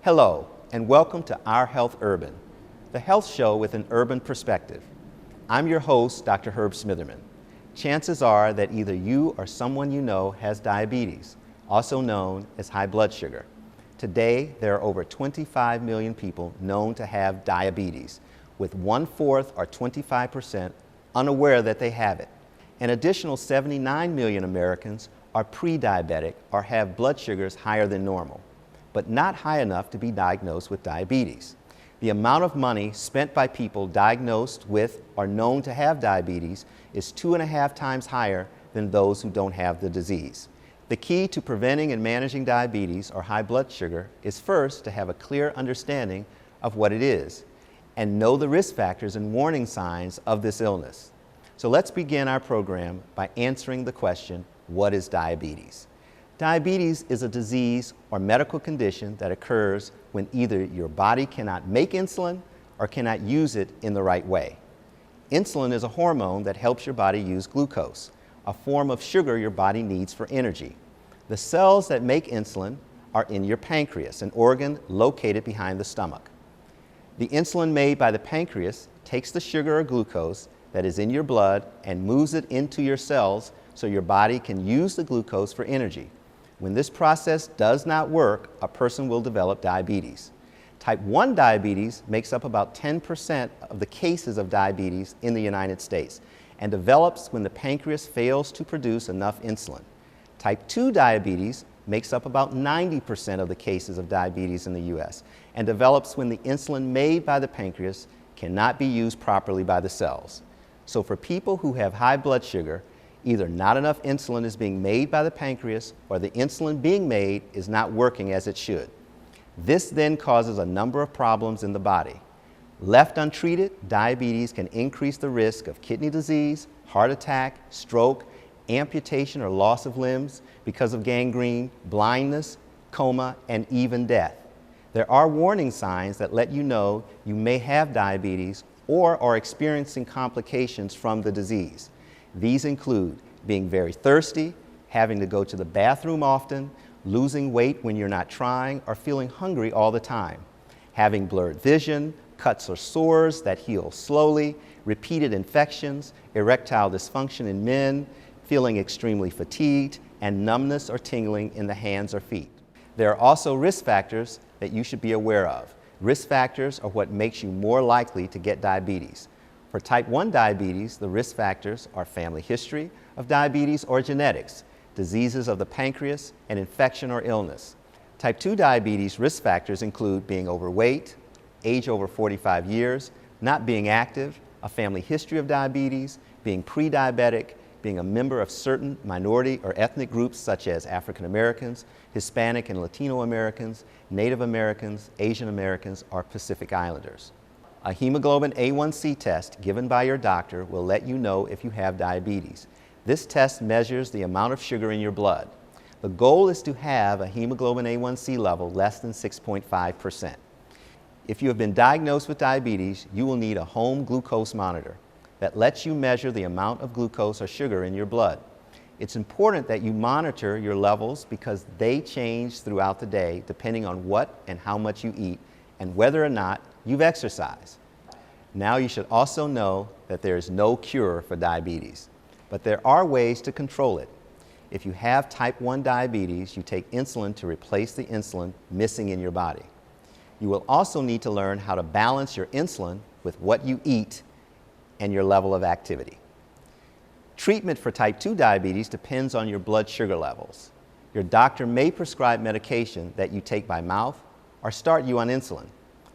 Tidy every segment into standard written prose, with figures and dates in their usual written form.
Hello, and welcome to OurHealth Urban, the health show with an urban perspective. I'm your host, Dr. Herb Smitherman. Chances are that either you or someone you know has diabetes, also known as high blood sugar. Today, there are over 25 million people known to have diabetes, with 1/4 or 25% unaware that they have it. An additional 79 million Americans are pre-diabetic or have blood sugars higher than normal, but not high enough to be diagnosed with diabetes. The amount of money spent by people diagnosed with or known to have diabetes is 2.5 times higher than those who don't have the disease. The key to preventing and managing diabetes or high blood sugar is first to have a clear understanding of what it is and know the risk factors and warning signs of this illness. So let's begin our program by answering the question, what is diabetes? Diabetes is a disease or medical condition that occurs when either your body cannot make insulin or cannot use it in the right way. Insulin is a hormone that helps your body use glucose, a form of sugar your body needs for energy. The cells that make insulin are in your pancreas, an organ located behind the stomach. The insulin made by the pancreas takes the sugar or glucose that is in your blood and moves it into your cells so your body can use the glucose for energy. When this process does not work, a person will develop diabetes. Type 1 diabetes makes up about 10% of the cases of diabetes in the United States and develops when the pancreas fails to produce enough insulin. Type 2 diabetes makes up about 90% of the cases of diabetes in the US and develops when the insulin made by the pancreas cannot be used properly by the cells. So for people who have high blood sugar, either not enough insulin is being made by the pancreas or the insulin being made is not working as it should. This then causes a number of problems in the body. Left untreated, diabetes can increase the risk of kidney disease, heart attack, stroke, amputation or loss of limbs because of gangrene, blindness, coma, and even death. There are warning signs that let you know you may have diabetes or are experiencing complications from the disease. These include being very thirsty, having to go to the bathroom often, losing weight when you're not trying, or feeling hungry all the time, having blurred vision, cuts or sores that heal slowly, repeated infections, erectile dysfunction in men, feeling extremely fatigued, and numbness or tingling in the hands or feet. There are also risk factors that you should be aware of. Risk factors are what makes you more likely to get diabetes. For type 1 diabetes, the risk factors are family history of diabetes or genetics, diseases of the pancreas, and infection or illness. Type 2 diabetes risk factors include being overweight, age over 45 years, not being active, a family history of diabetes, being pre-diabetic, being a member of certain minority or ethnic groups such as African Americans, Hispanic and Latino Americans, Native Americans, Asian Americans, or Pacific Islanders. A hemoglobin A1C test given by your doctor will let you know if you have diabetes. This test measures the amount of sugar in your blood. The goal is to have a hemoglobin A1C level less than 6.5%. If you have been diagnosed with diabetes, you will need a home glucose monitor that lets you measure the amount of glucose or sugar in your blood. It's important that you monitor your levels because they change throughout the day depending on what and how much you eat and whether or not you've exercised. Now you should also know that there is no cure for diabetes, but there are ways to control it. If you have type 1 diabetes, you take insulin to replace the insulin missing in your body. You will also need to learn how to balance your insulin with what you eat and your level of activity. Treatment for type 2 diabetes depends on your blood sugar levels. Your doctor may prescribe medication that you take by mouth or start you on insulin.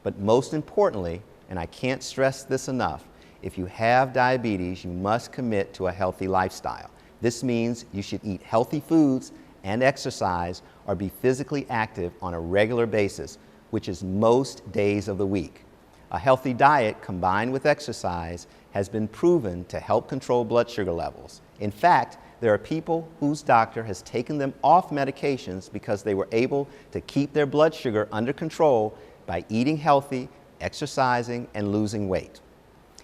But most importantly, and I can't stress this enough, if you have diabetes, you must commit to a healthy lifestyle. This means you should eat healthy foods and exercise or be physically active on a regular basis, which is most days of the week. A healthy diet combined with exercise has been proven to help control blood sugar levels. In fact, there are people whose doctor has taken them off medications because they were able to keep their blood sugar under control by eating healthy, exercising, and losing weight.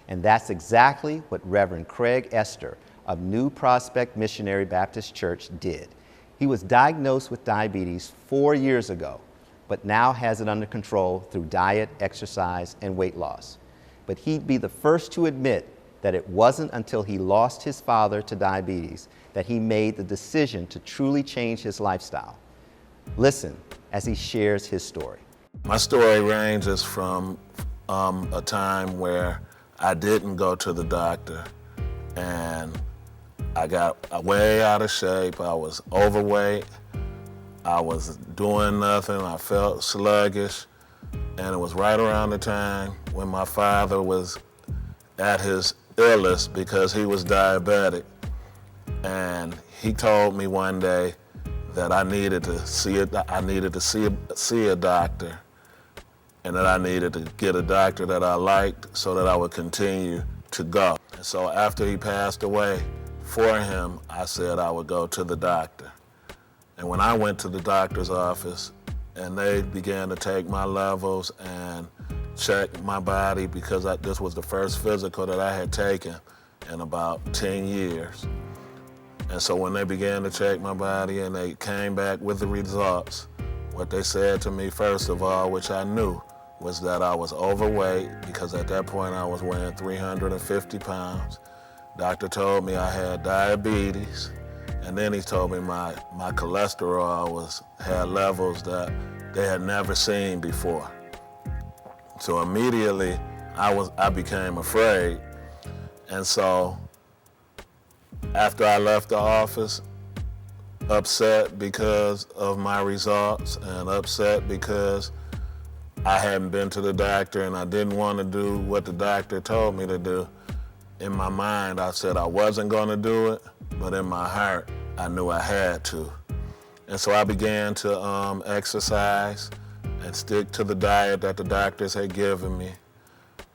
And that's exactly what Reverend Craig Esther of New Prospect Missionary Baptist Church did. He was diagnosed with diabetes 4 years ago. but now has it under control through diet, exercise, and weight loss. But he'd be the first to admit that it wasn't until he lost his father to diabetes that he made the decision to truly change his lifestyle. Listen as he shares his story. My story ranges from a time where I didn't go to the doctor and I got way out of shape. I was overweight. I was doing nothing. I felt sluggish. And it was right around the time when my father was at his illest because he was diabetic. And he told me one day that I needed to see a doctor, and that I needed to get a doctor that I liked so that I would continue to go. And so after he passed away, for him, I said I would go to the doctor. And when I went to the doctor's office and they began to take my levels and check my body, because this was the first physical that I had taken in about 10 years. And so when they began to check my body and they came back with the results, what they said to me first of all, which I knew, was that I was overweight, because at that point I was weighing 350 pounds. Doctor told me I had diabetes, and then he told me my cholesterol had levels that they had never seen before. So immediately I became afraid. And so after I left the office, upset because of my results and upset because I hadn't been to the doctor and I didn't want to do what the doctor told me to do, in my mind I said I wasn't going to do it, but in my heart I knew I had to. And so I began to exercise and stick to the diet that the doctors had given me.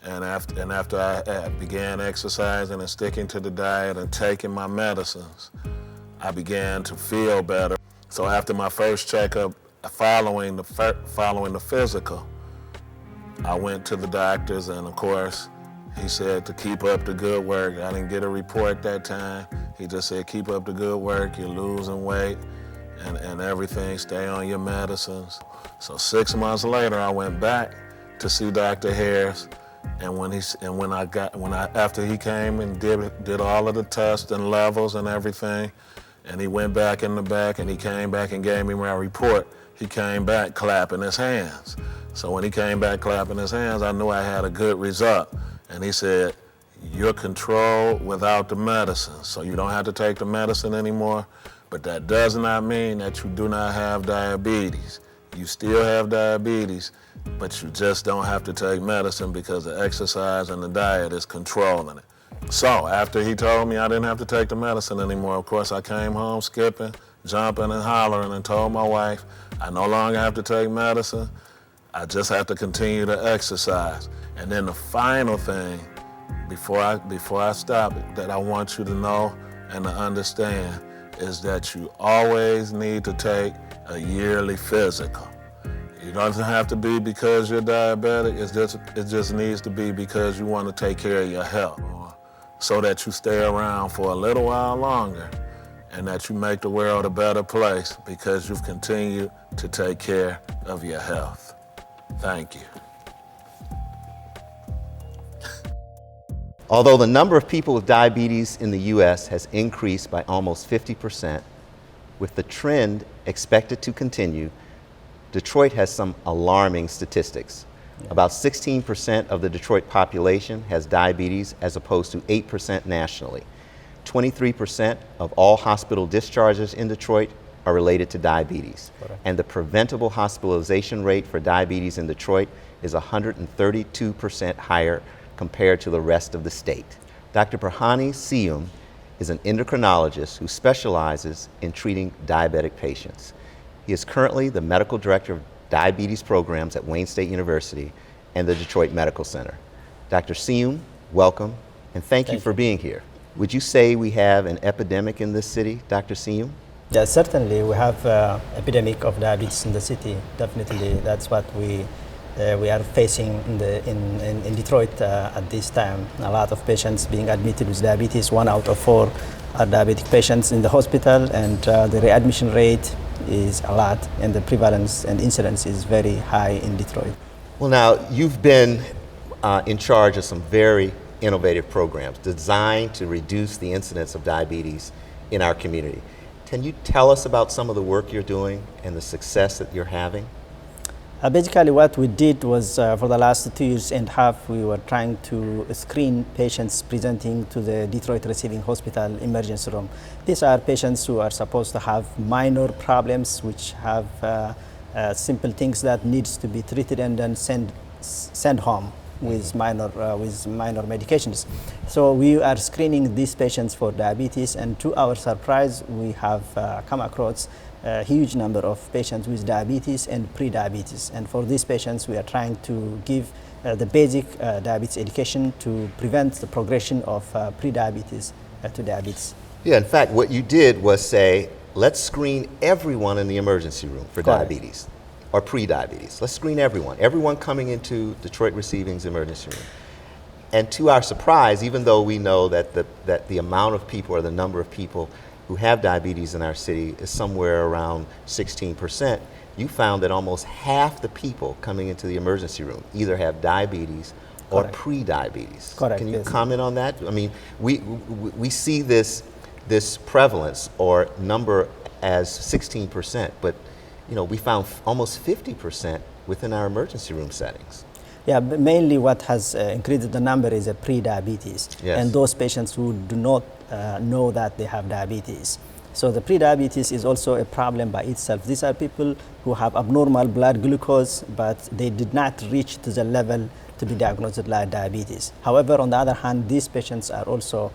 And after I began exercising and sticking to the diet and taking my medicines, I began to feel better. So after my first checkup, following the physical, I went to the doctors, and of course, he said to keep up the good work. I didn't get a report that time. He just said, keep up the good work, you're losing weight and everything, stay on your medicines. So 6 months later, I went back to see Dr. Harris. And after he came and did all of the tests and levels and everything, and he went back in the back and he came back and gave me my report, he came back clapping his hands. So when he came back clapping his hands, I knew I had a good result. And he said, you're controlled without the medicine, so you don't have to take the medicine anymore, but that does not mean that you do not have diabetes. You still have diabetes, but you just don't have to take medicine because the exercise and the diet is controlling it. So after he told me I didn't have to take the medicine anymore, of course I came home skipping, jumping and hollering, and told my wife I no longer have to take medicine. I just have to continue to exercise. And then the final thing, before I stop, that I want you to know and to understand is that you always need to take a yearly physical. It doesn't have to be because you're diabetic, it just needs to be because you want to take care of your health, so that you stay around for a little while longer and that you make the world a better place because you've continued to take care of your health. Thank you. Although the number of people with diabetes in the U.S. has increased by almost 50%, with the trend expected to continue, Detroit has some alarming statistics. About 16% of the Detroit population has diabetes, as opposed to 8% nationally. 23% of all hospital discharges in Detroit are related to diabetes. Correct. And the preventable hospitalization rate for diabetes in Detroit is 132% higher compared to the rest of the state. Dr. Burhani Siyum is an endocrinologist who specializes in treating diabetic patients. He is currently the medical director of diabetes programs at Wayne State University and the Detroit Medical Center. Dr. Siyum, welcome, and thank you for being here. Would you say we have an epidemic in this city, Dr. Siyum? Yeah, certainly we have an epidemic of diabetes in the city. Definitely, that's what we are facing in Detroit at this time. A lot of patients being admitted with diabetes. 1 out of 4 are diabetic patients in the hospital, and the readmission rate is a lot, and the prevalence and incidence is very high in Detroit. Well, now, you've been in charge of some very innovative programs designed to reduce the incidence of diabetes in our community. Can you tell us about some of the work you're doing and the success that you're having? Basically, what we did was for the last 2 years and a half, we were trying to screen patients presenting to the Detroit Receiving Hospital emergency room. These are patients who are supposed to have minor problems, which have simple things that needs to be treated and then send home with minor medications. So we are screening these patients for diabetes, and to our surprise, we have come across a huge number of patients with diabetes and pre-diabetes. And for these patients, we are trying to give the basic diabetes education to prevent the progression of pre-diabetes to diabetes. Yeah, in fact, what you did was say, let's screen everyone in the emergency room for Correct. diabetes or pre-diabetes. Let's screen everyone coming into Detroit Receiving's emergency room. And to our surprise, even though we know that the amount of people or the number of people who have diabetes in our city is somewhere around 16%, you found that almost half the people coming into the emergency room either have diabetes or Correct. pre-diabetes. Correct, Can you yes. comment on that? I mean, we see this prevalence or number as 16%, but we found almost 50% within our emergency room settings. Yeah, but mainly what has increased the number is a pre-diabetes, Yes. and those patients who do not know that they have diabetes. So the pre-diabetes is also a problem by itself. These are people who have abnormal blood glucose, but they did not reach to the level to be diagnosed with diabetes. However, on the other hand, these patients are also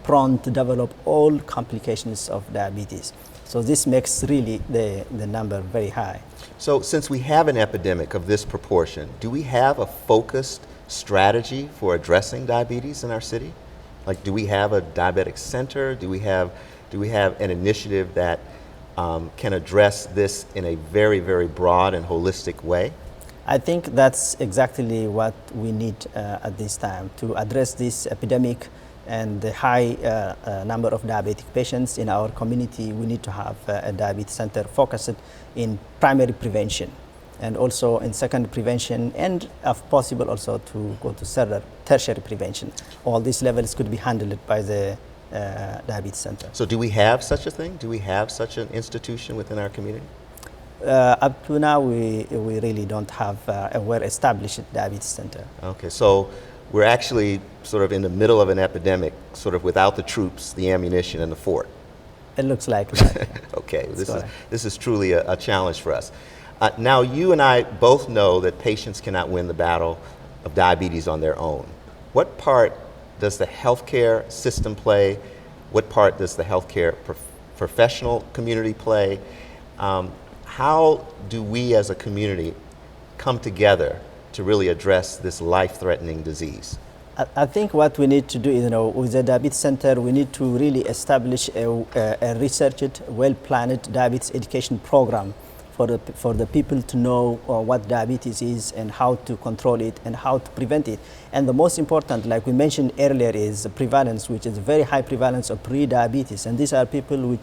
prone to develop all complications of diabetes. So this makes really the number very high. So since we have an epidemic of this proportion, do we have a focused strategy for addressing diabetes in our city? Like, do we have a diabetic center? Do we have an initiative that can address this in a very, very broad and holistic way? I think that's exactly what we need at this time to address this epidemic and the high number of diabetic patients in our community. We need to have a diabetes center focused in primary prevention and also in secondary prevention, and if possible also to go to tertiary prevention. All these levels could be handled by the diabetes center. So do we have such a thing? Do we have such an institution within our community? Up to now, we really don't have a well-established diabetes center. Okay, so we're actually sort of in the middle of an epidemic, sort of without the troops, the ammunition, and the fort. It looks like that. Okay, correct. this is truly a challenge for us. Now, you and I both know that patients cannot win the battle of diabetes on their own. What part does the healthcare system play? What part does the healthcare professional community play? How do we as a community come together to really address this life-threatening disease? I think what we need to do is, with the diabetes center, we need to really establish a researched, well-planned diabetes education program for the people to know what diabetes is and how to control it and how to prevent it. And the most important, like we mentioned earlier, is the prevalence, which is very high prevalence of pre-diabetes. And these are people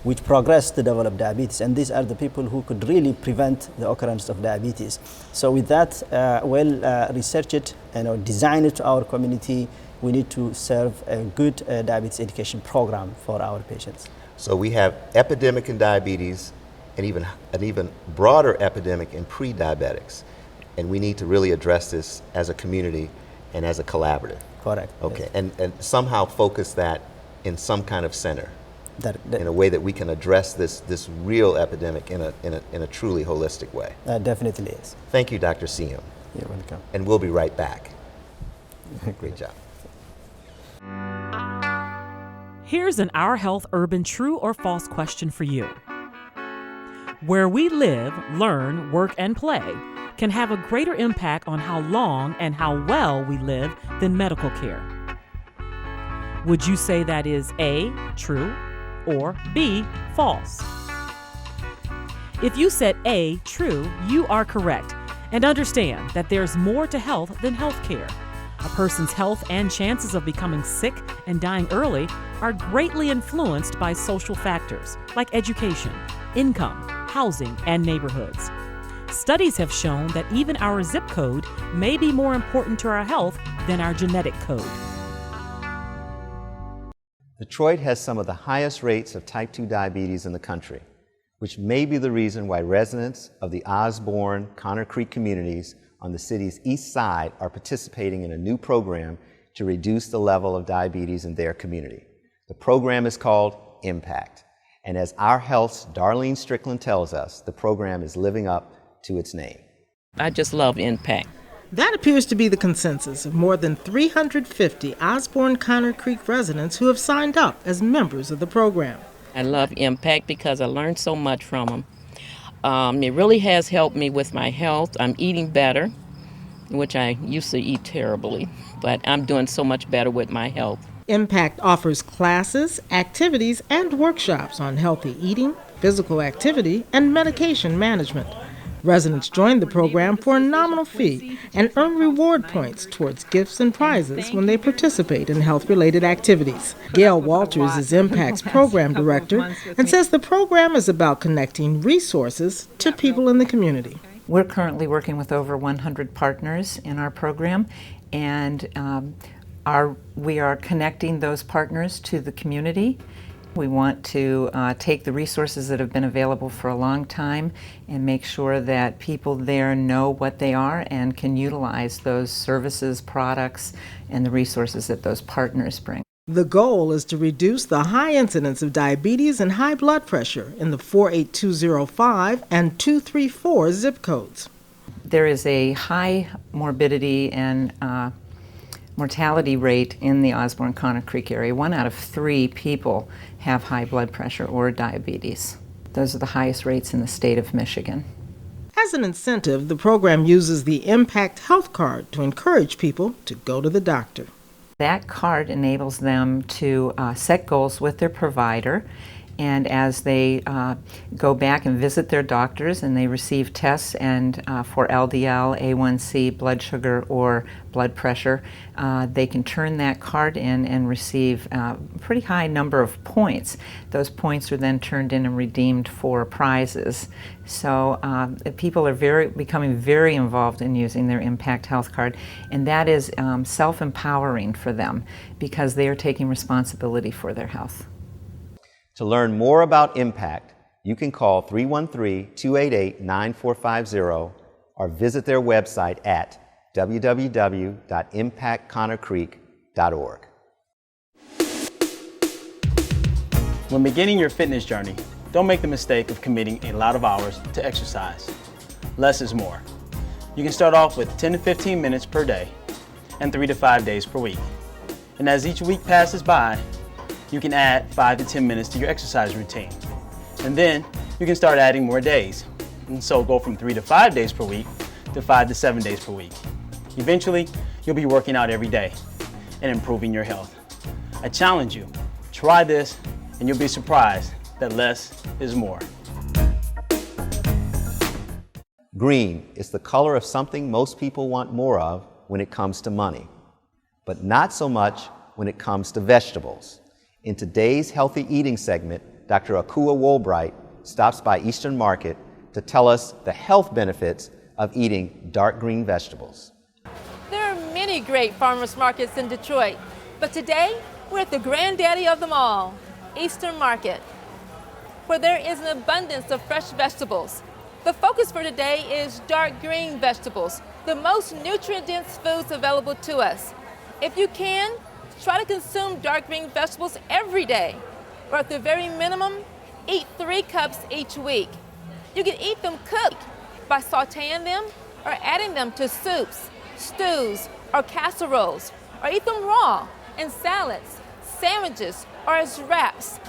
which progress to develop diabetes. And these are the people who could really prevent the occurrence of diabetes. So with that researched and designed to our community, we need to serve a good diabetes education program for our patients. So we have epidemic in diabetes, and an even broader epidemic in pre-diabetics. And we need to really address this as a community and as a collaborative. Correct. Okay, Yes. and somehow focus that in some kind of center, in a way that we can address this real epidemic in a truly holistic way. Definitely is. Thank you, Dr. Siem. You're welcome. And we'll be right back. Great job. Here's an OurHealth Urban true or false question for you. Where we live, learn, work, and play can have a greater impact on how long and how well we live than medical care. Would you say that is A, true, or B, false? If you said A, true, you are correct. And understand that there's more to health than health care. A person's health and chances of becoming sick and dying early are greatly influenced by social factors like education, income, housing, and neighborhoods. Studies have shown that even our zip code may be more important to our health than our genetic code. Detroit has some of the highest rates of type 2 diabetes in the country, which may be the reason why residents of the Osborne, Connor Creek communities on the city's east side are participating in a new program to reduce the level of diabetes in their community. The program is called Impact, and as OurHealth's Darlene Strickland tells us, the program is living up to its name. I just love Impact. That appears to be the consensus of more than 350 Osborne Connor Creek residents who have signed up as members of the program. I love Impact because I learned so much from them. It really has helped me with my health. I'm eating better, which I used to eat terribly, but I'm doing so much better with my health. Impact offers classes, activities, and workshops on healthy eating, physical activity, and medication management. Residents join the program for a nominal fee and earn reward points towards gifts and prizes when they participate in health-related activities. Gail Walters is Impact's program director and says the program is about connecting resources to people in the community. We're currently working with over 100 partners in our program, and we are connecting those partners to the community. We want to take the resources that have been available for a long time and make sure that people there know what they are and can utilize those services, products, and the resources that those partners bring. The goal is to reduce the high incidence of diabetes and high blood pressure in the 48205 and 234 zip codes. There is a high morbidity and mortality rate in the Osborne-Connor Creek area. 1 out of 3 people have high blood pressure or diabetes. Those are the highest rates in the state of Michigan. As an incentive, the program uses the Impact Health Card to encourage people to go to the doctor. That card enables them to set goals with their provider, and as they go back and visit their doctors and they receive tests and for LDL, A1C, blood sugar, or blood pressure, they can turn that card in and receive a pretty high number of points. Those points are then turned in and redeemed for prizes. So people are becoming very involved in using their Impact Health Card, and that is self-empowering for them because they are taking responsibility for their health. To learn more about Impact, you can call 313-288-9450 or visit their website at www.impactconnorcreek.org. When beginning your fitness journey, don't make the mistake of committing a lot of hours to exercise. Less is more. You can start off with 10 to 15 minutes per day and 3 to 5 days per week. And as each week passes by, you can add 5 to 10 minutes to your exercise routine. And then you can start adding more days. And so go from 3 to 5 days per week to 5 to 7 days per week. Eventually, you'll be working out every day and improving your health. I challenge you, try this and you'll be surprised that less is more. Green is the color of something most people want more of when it comes to money, but not so much when it comes to vegetables. In today's Healthy Eating segment, Dr. Akua Woolbright stops by Eastern Market to tell us the health benefits of eating dark green vegetables. There are many great farmers markets in Detroit, but today we're at the granddaddy of them all, Eastern Market, where there is an abundance of fresh vegetables. The focus for today is dark green vegetables, the most nutrient-dense foods available to us. If you can, try to consume dark green vegetables every day, or at the very minimum, eat 3 cups each week. You can eat them cooked by sauteing them or adding them to soups, stews, or casseroles, or eat them raw in salads, sandwiches, or as wraps.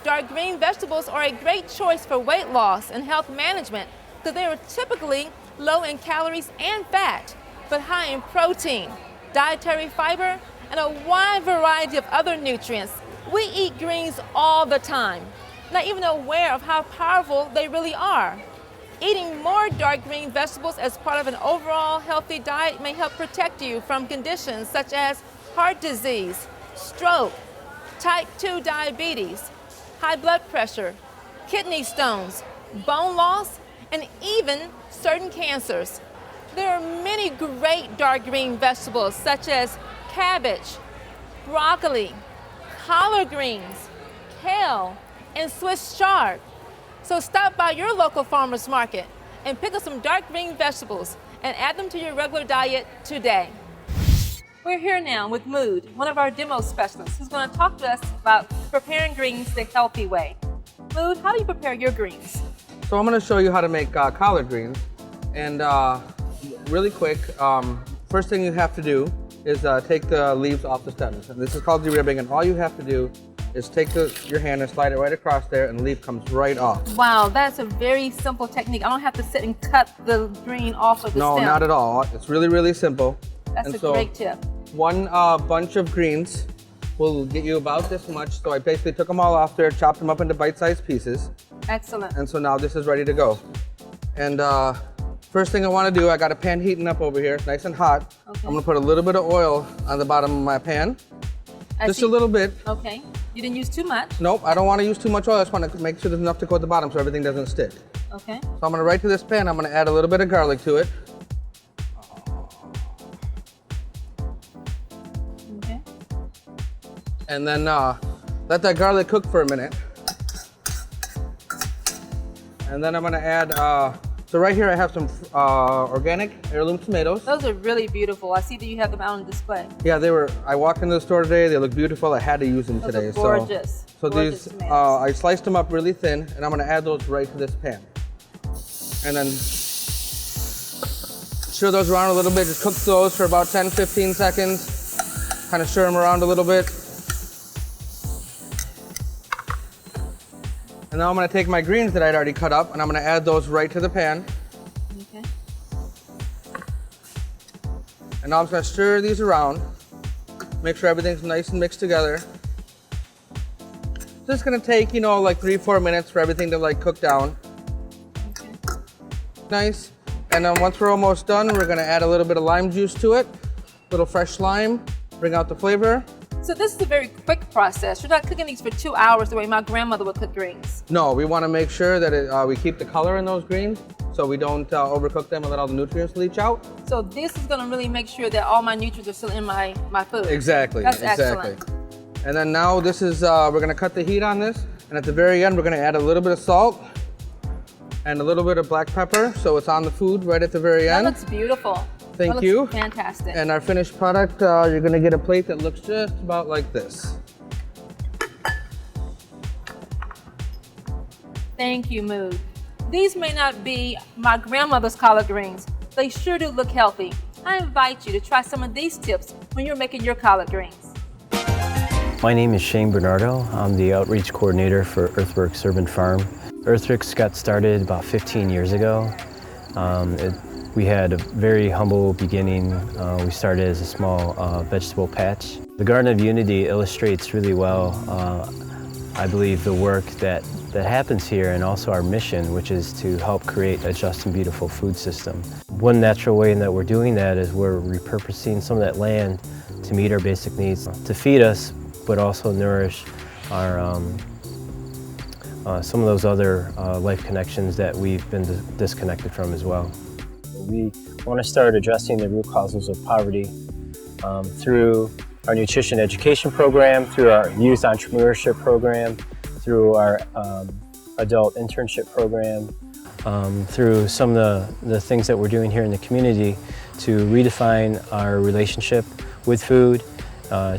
Dark green vegetables are a great choice for weight loss and health management because they are typically low in calories and fat, but high in protein, dietary fiber, and a wide variety of other nutrients. We eat greens all the time, not even aware of how powerful they really are. Eating more dark green vegetables as part of an overall healthy diet may help protect you from conditions such as heart disease, stroke, type 2 diabetes, high blood pressure, kidney stones, bone loss, and even certain cancers. There are many great dark green vegetables such as cabbage, broccoli, collard greens, kale, and Swiss chard. So stop by your local farmer's market and pick up some dark green vegetables and add them to your regular diet today. We're here now with Mood, one of our demo specialists, who's going to talk to us about preparing greens the healthy way. Mood, how do you prepare your greens? So I'm going to show you how to make collard greens. And really quick, first thing you have to do is take the leaves off the stems. And this is called deribbing, and all you have to do is take your hand and slide it right across there, and the leaf comes right off. Wow, that's a very simple technique. I don't have to sit and cut the green off of the stem. No, not at all. It's really, really simple. That's a great tip. One bunch of greens will get you about this much. So I basically took them all off there, chopped them up into bite-sized pieces. Excellent. And so now this is ready to go. And first thing I want to do, I got a pan heating up over here. It's nice and hot. Okay. I'm going to put a little bit of oil on the bottom of my pan. Just a little bit. Okay. You didn't use too much? Nope, I don't want to use too much oil. I just want to make sure there's enough to go at the bottom so everything doesn't stick. Okay. So I'm going to right to this pan, I'm going to add a little bit of garlic to it. Okay. And then let that garlic cook for a minute. And then I'm going to add, so right here I have some organic heirloom tomatoes. Those are really beautiful. I see that you have them out on display. Yeah, I walked into the store today, they look beautiful. I had to use them today. Those are gorgeous. So gorgeous these, I sliced them up really thin, and I'm going to add those right to this pan. And then stir those around a little bit. Just cook those for about 10-15 seconds. Kind of stir them around a little bit. And now I'm going to take my greens that I'd already cut up, and I'm going to add those right to the pan. Okay. And now I'm just going to stir these around. Make sure everything's nice and mixed together. This is going to take, like 3-4 minutes for everything to cook down. Okay. Nice. And then once we're almost done, we're going to add a little bit of lime juice to it. A little fresh lime, bring out the flavor. So this is a very quick process. You're not cooking these for 2 hours the way my grandmother would cook greens. No, we want to make sure that we keep the color in those greens so we don't overcook them and let all the nutrients leach out. So this is going to really make sure that all my nutrients are still in my food. Exactly. That's exactly. excellent. And then now this is, we're going to cut the heat on this. And at the very end, we're going to add a little bit of salt and a little bit of black pepper. So it's on the food right at the very end. That looks beautiful. Thank you. Fantastic. And our finished product, you're going to get a plate that looks just about like this. Thank you, Mood. These may not be my grandmother's collard greens. They sure do look healthy. I invite you to try some of these tips when you're making your collard greens. My name is Shane Bernardo. I'm the outreach coordinator for Earthworks Urban Farm. Earthworks got started about 15 years ago. We had a very humble beginning. We started as a small vegetable patch. The Garden of Unity illustrates really well, I believe, the work that happens here and also our mission, which is to help create a just and beautiful food system. One natural way in that we're doing that is we're repurposing some of that land to meet our basic needs, to feed us, but also nourish our some of those other life connections that we've been disconnected from as well. We want to start addressing the root causes of poverty through our nutrition education program, through our youth entrepreneurship program, through our adult internship program, through some of the things that we're doing here in the community to redefine our relationship with food,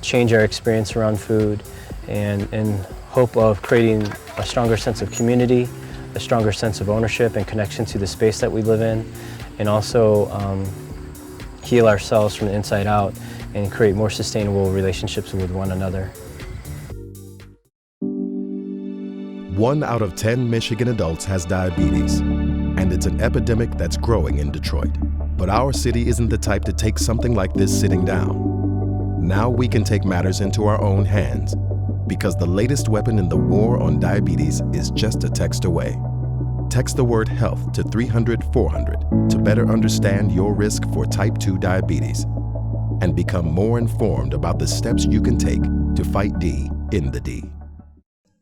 change our experience around food, and in hope of creating a stronger sense of community, a stronger sense of ownership and connection to the space that we live in, and also heal ourselves from the inside out and create more sustainable relationships with one another. 1 out of 10 Michigan adults has diabetes, and it's an epidemic that's growing in Detroit. But our city isn't the type to take something like this sitting down. Now we can take matters into our own hands, because the latest weapon in the war on diabetes is just a text away. Text the word HEALTH to 300-400 to better understand your risk for type 2 diabetes and become more informed about the steps you can take to fight D in the D.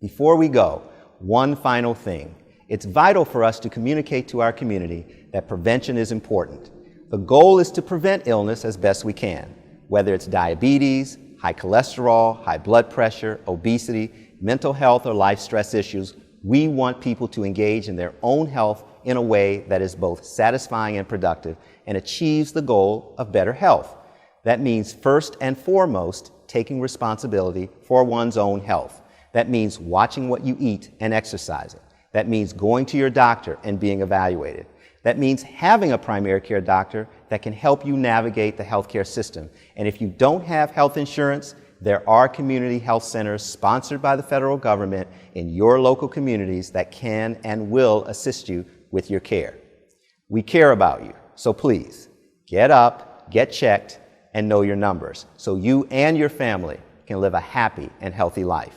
Before we go, one final thing. It's vital for us to communicate to our community that prevention is important. The goal is to prevent illness as best we can, whether it's diabetes, high cholesterol, high blood pressure, obesity, mental health, or life stress issues. We want people to engage in their own health in a way that is both satisfying and productive and achieves the goal of better health. That means first and foremost, taking responsibility for one's own health. That means watching what you eat and exercising. That means going to your doctor and being evaluated. That means having a primary care doctor that can help you navigate the healthcare system. And if you don't have health insurance, there are community health centers sponsored by the federal government in your local communities that can and will assist you with your care. We care about you, so please get up, get checked, and know your numbers so you and your family can live a happy and healthy life.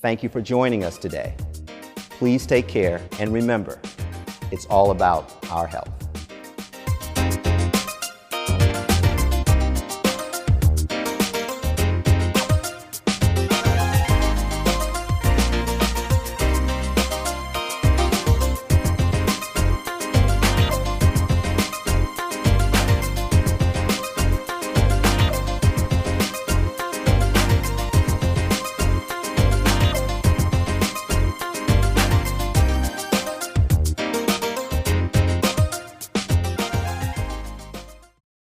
Thank you for joining us today. Please take care, and remember, it's all about our health.